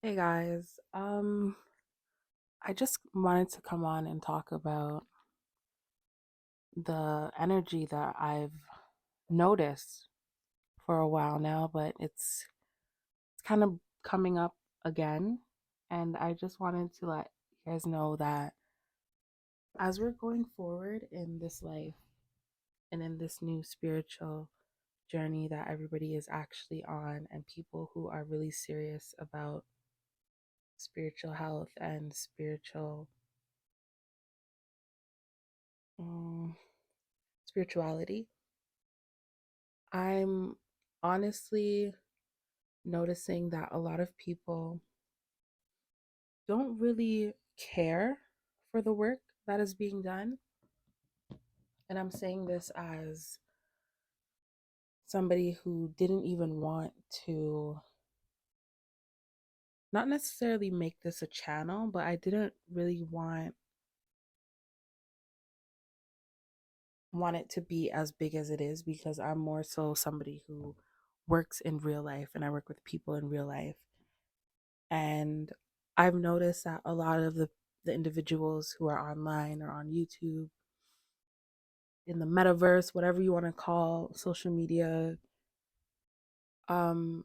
Hey guys, I just wanted to come on and talk about the energy that I've noticed for a while now, but it's kind of coming up again. And I just wanted to let you guys know that as we're going forward in this life and in this new spiritual journey that everybody is actually on, and people who are really serious about spiritual health and um, spirituality, I'm honestly noticing that a lot of people don't really care for the work that is being done. And I'm saying this as somebody who didn't even want to, not necessarily make this a channel, but I didn't really want it to be as big as it is, because I'm more so somebody who works in real life and I work with people in real life. And I've noticed that a lot of the individuals who are online or on YouTube, in the metaverse, whatever you want to call social media, um,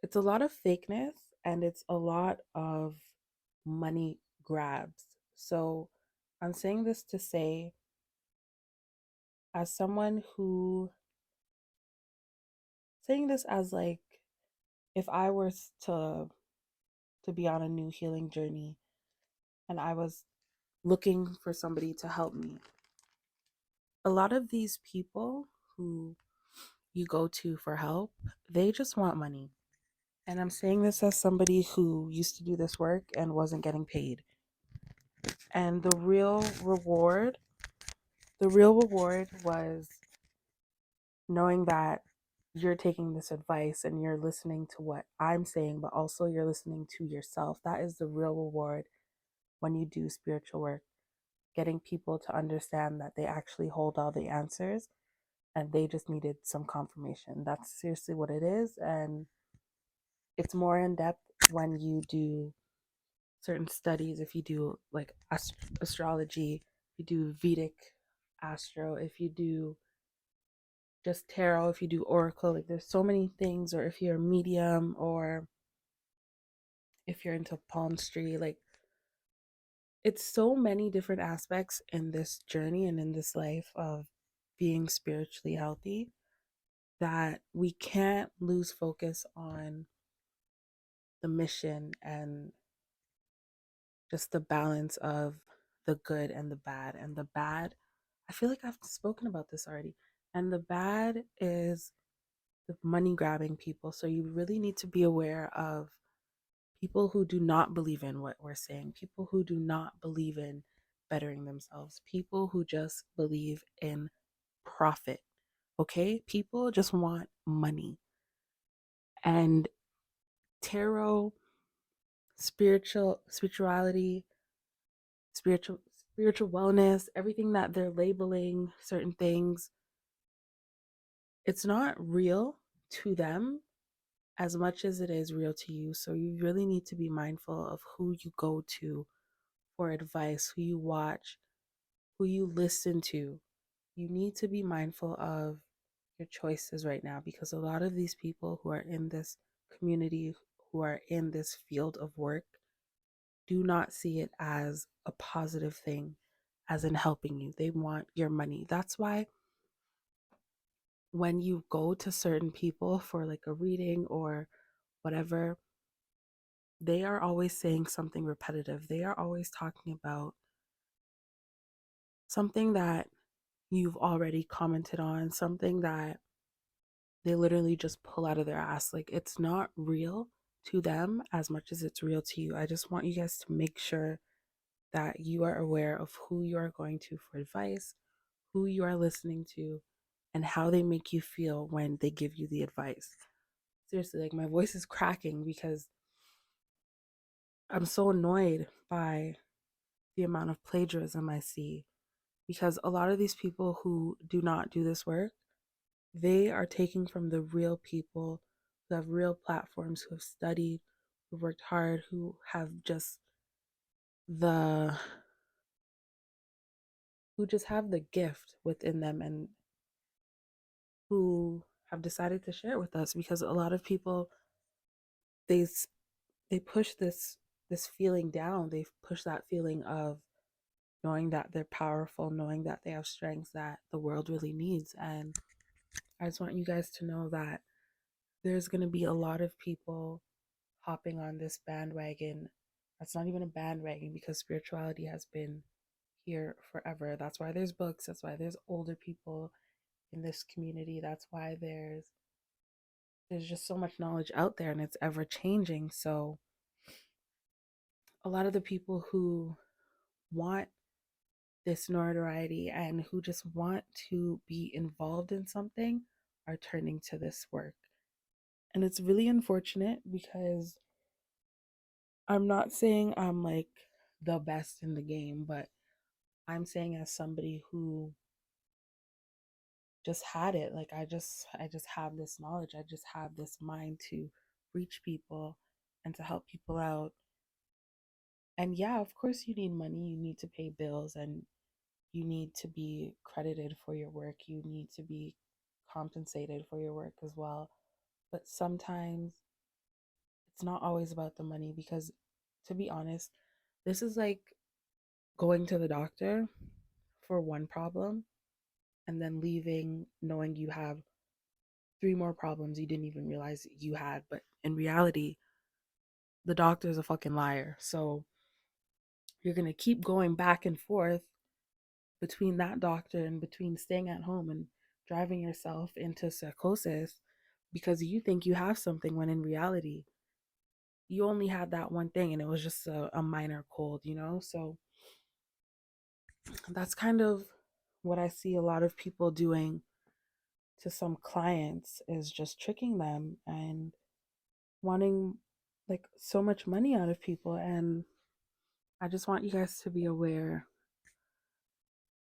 it's a lot of fakeness and it's a lot of money grabs. So I'm saying this to say, as someone who, saying this as like, if I was to be on a new healing journey and I was looking for somebody to help me, a lot of these people who you go to for help, they just want money. And I'm saying this as somebody who used to do this work and wasn't getting paid. And the real reward was knowing that you're taking this advice and you're listening to what I'm saying, but also you're listening to yourself. That is the real reward when you do spiritual work, getting people to understand that they actually hold all the answers and they just needed some confirmation. That's seriously what it is. And it's more in depth when you do certain studies. If you do like astrology, if you do Vedic astro, if you do just tarot, if you do oracle, like there's so many things. Or if you're a medium, or if you're into palmistry, like it's so many different aspects in this journey and in this life of being spiritually healthy, that we can't lose focus on the mission and just the balance of the good and the bad. And the bad, I feel like I've spoken about this already. And the bad is the money grabbing people. So you really need to be aware of people who do not believe in what we're saying, people who do not believe in bettering themselves, people who just believe in profit. Okay? People just want money. And tarot, spirituality, spiritual spiritual wellness, everything that they're labeling certain things, it's not real to them as much as it is real to you. So you really need to be mindful of who you go to for advice, who you watch, who you listen to. You need to be mindful of your choices right now, because a lot of these people who are in this community, who are in this field of work, do not see it as a positive thing, as in helping you. They want your money. That's why when you go to certain people for like a reading or whatever, they are always saying something repetitive. They are always talking about something that you've already commented on, something that they literally just pull out of their ass. Like it's not real to them as much as it's real to you. I just want you guys to make sure that you are aware of who you are going to for advice, who you are listening to, and how they make you feel when they give you the advice. Seriously, like my voice is cracking because I'm so annoyed by the amount of plagiarism I see. Because a lot of these people who do not do this work, they are taking from the real people who have real platforms, who have studied, who've worked hard, who have just the who just have the gift within them, and who have decided to share it with us, because a lot of people, they they push this feeling down. They push that feeling of knowing that they're powerful, knowing that they have strengths that the world really needs. And I just want you guys to know that there's going to be a lot of people hopping on this bandwagon. That's not even a bandwagon, because spirituality has been here forever. That's why there's books. That's why there's older people in this community. That's why there's just so much knowledge out there, and it's ever changing. So a lot of the people who want this notoriety and who just want to be involved in something are turning to this work. And it's really unfortunate, because I'm not saying I'm like the best in the game, but I'm saying, as somebody who just had it, like I just have this knowledge, I just have this mind to reach people and to help people out. And yeah, of course you need money, you need to pay bills, and you need to be credited for your work, you need to be compensated for your work as well. But sometimes it's not always about the money, because, to be honest, this is like going to the doctor for one problem and then leaving knowing you have three more problems you didn't even realize you had. But in reality, the doctor is a fucking liar. So you're going to keep going back and forth between that doctor and between staying at home and driving yourself into psychosis, because you think you have something when in reality you only had that one thing, and it was just a minor cold, you know? So that's kind of what I see a lot of people doing to some clients, is just tricking them and wanting like so much money out of people. And I just want you guys to be aware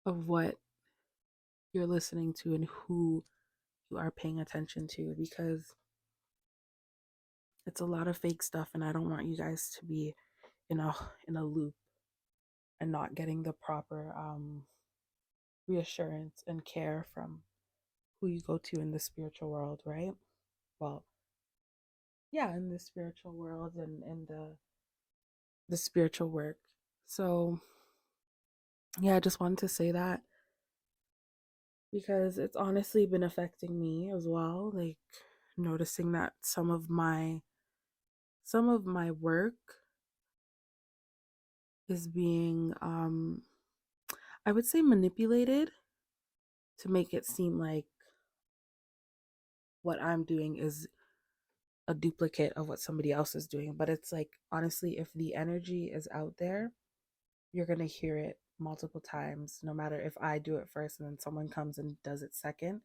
of what you're listening to and who you are paying attention to, because it's a lot of fake stuff, and I don't want you guys to be in a loop and not getting the proper reassurance and care from who you go to in the spiritual world, right? Well, yeah, in the spiritual world and in the spiritual work. So yeah, I just wanted to say that, because it's honestly been affecting me as well. Like, noticing that some of my work is being I would say manipulated to make it seem like what I'm doing is a duplicate of what somebody else is doing. But it's like, honestly, if the energy is out there, you're going to hear it multiple times. No matter if I do it first and then someone comes and does it second,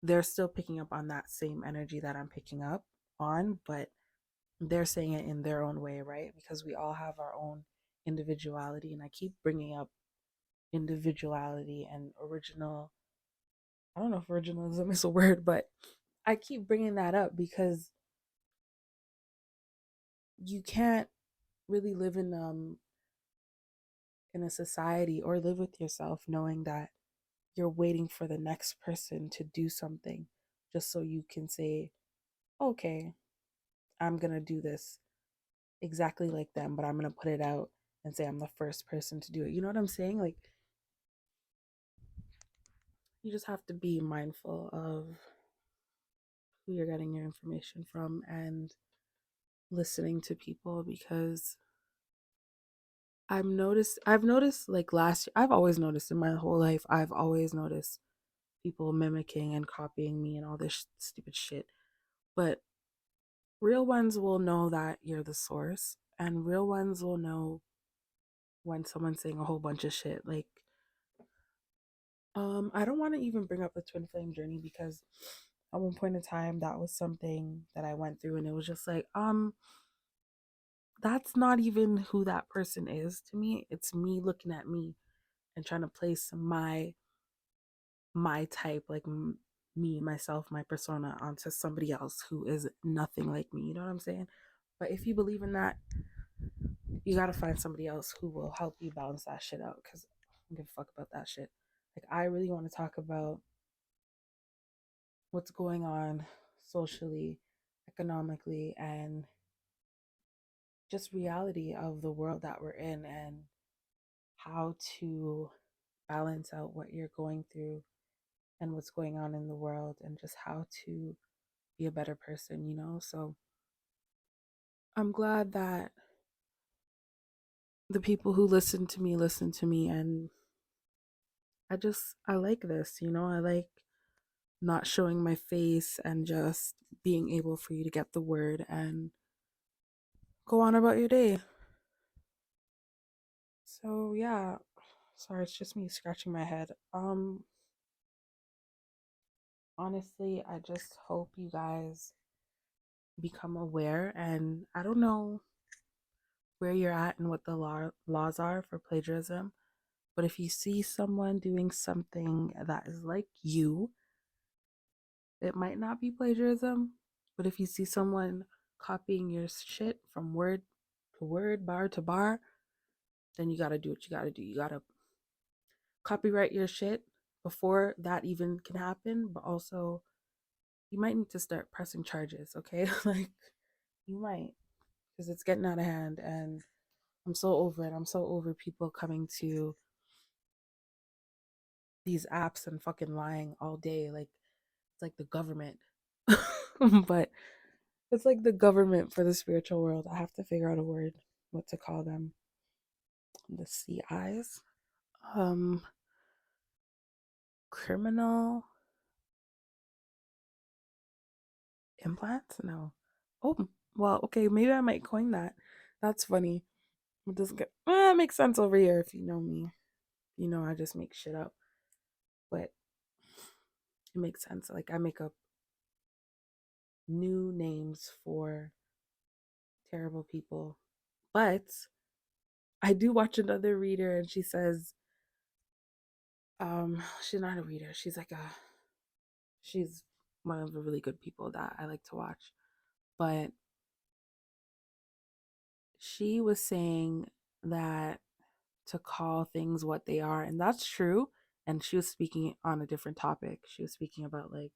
they're still picking up on that same energy that I'm picking up on, but they're saying it in their own way, right? Because we all have our own individuality. And I keep bringing up individuality and original. I don't know if originalism is a word, but I keep bringing that up because you can't really live in a society or live with yourself knowing that you're waiting for the next person to do something just so you can say, okay, I'm going to do this exactly like them, but I'm going to put it out and say I'm the first person to do it. You know what I'm saying? Like, you just have to be mindful of who you're getting your information from and listening to people, because I've noticed like last year, I've always noticed in my whole life, I've always noticed people mimicking and copying me and all this stupid shit. But real ones will know that you're the source, and real ones will know when someone's saying a whole bunch of shit. Like, I don't want to even bring up the twin flame journey, because at one point in time that was something that I went through, and it was just like, that's not even who that person is to me. It's me looking at me and trying to place my type, like me, myself, my persona onto somebody else who is nothing like me. You know what I'm saying? But if you believe in that, you gotta find somebody else who will help you balance that shit out. Because I don't give a fuck about that shit. Like, I really want to talk about what's going on socially, economically, and just reality of the world that we're in, and how to balance out what you're going through and what's going on in the world, and just how to be a better person. So I'm glad that the people who listen to me, and I like this. I like not showing my face and just being able for you to get the word and go on about your day. So yeah, sorry, it's just me scratching my head. Honestly, I just hope you guys become aware, and I don't know where you're at and what the laws are for plagiarism, but if you see someone doing something that is like you, it might not be plagiarism, but if you see someone copying your shit from word to word, bar to bar, then you gotta do what you gotta do. You gotta copyright your shit before that even can happen, but also you might need to start pressing charges, okay? Like, you might, because it's getting out of hand, and I'm so over it. I'm so over people coming to these apps and fucking lying all day. Like, it's like the government. But it's like the government for the spiritual world. I have to figure out a word, what to call them. The CIs. Um, Criminal implants? No. Oh, well, okay, maybe I might coin that. That's funny. It doesn't get it makes sense over here if you know me. I just make shit up. But it makes sense. Like, I make up new names for terrible people. But I do watch another reader, and she says, she's not a reader. She's one of the really good people that I like to watch. But she was saying that to call things what they are, and that's true. And she was speaking on a different topic. She was speaking about, like,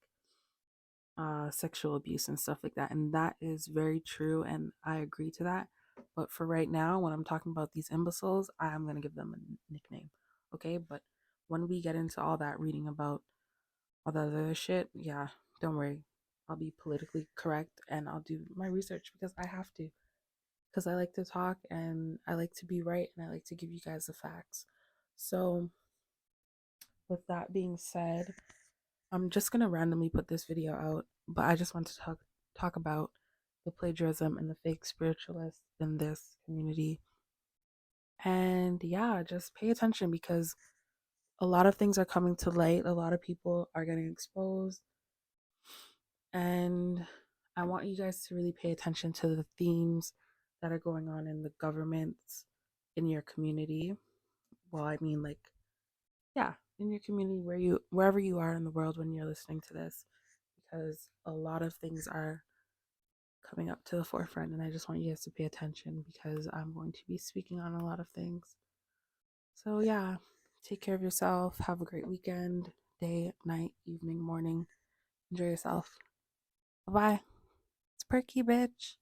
sexual abuse and stuff like that, and that is very true, and I agree to that. But for right now, when I'm talking about these imbeciles, I'm gonna give them a nickname, okay? But when we get into all that reading about all that other shit, yeah, don't worry. I'll be politically correct, and I'll do my research because I have to. Because I like to talk, and I like to be right, and I like to give you guys the facts. So, with that being said, I'm just gonna randomly put this video out, but I just want to talk about the plagiarism and the fake spiritualists in this community. And yeah, just pay attention, because a lot of things are coming to light. A lot of people are getting exposed, and I want you guys to really pay attention to the themes that are going on in the governments, in your community. Well, I mean, like, yeah, in your community, wherever you are in the world when you're listening to this, because a lot of things are coming up to the forefront, and I just want you guys to pay attention, because I'm going to be speaking on a lot of things. So yeah, take care of yourself. Have a great weekend, day, night, evening, morning. Enjoy yourself. Bye bye. It's Perky, bitch.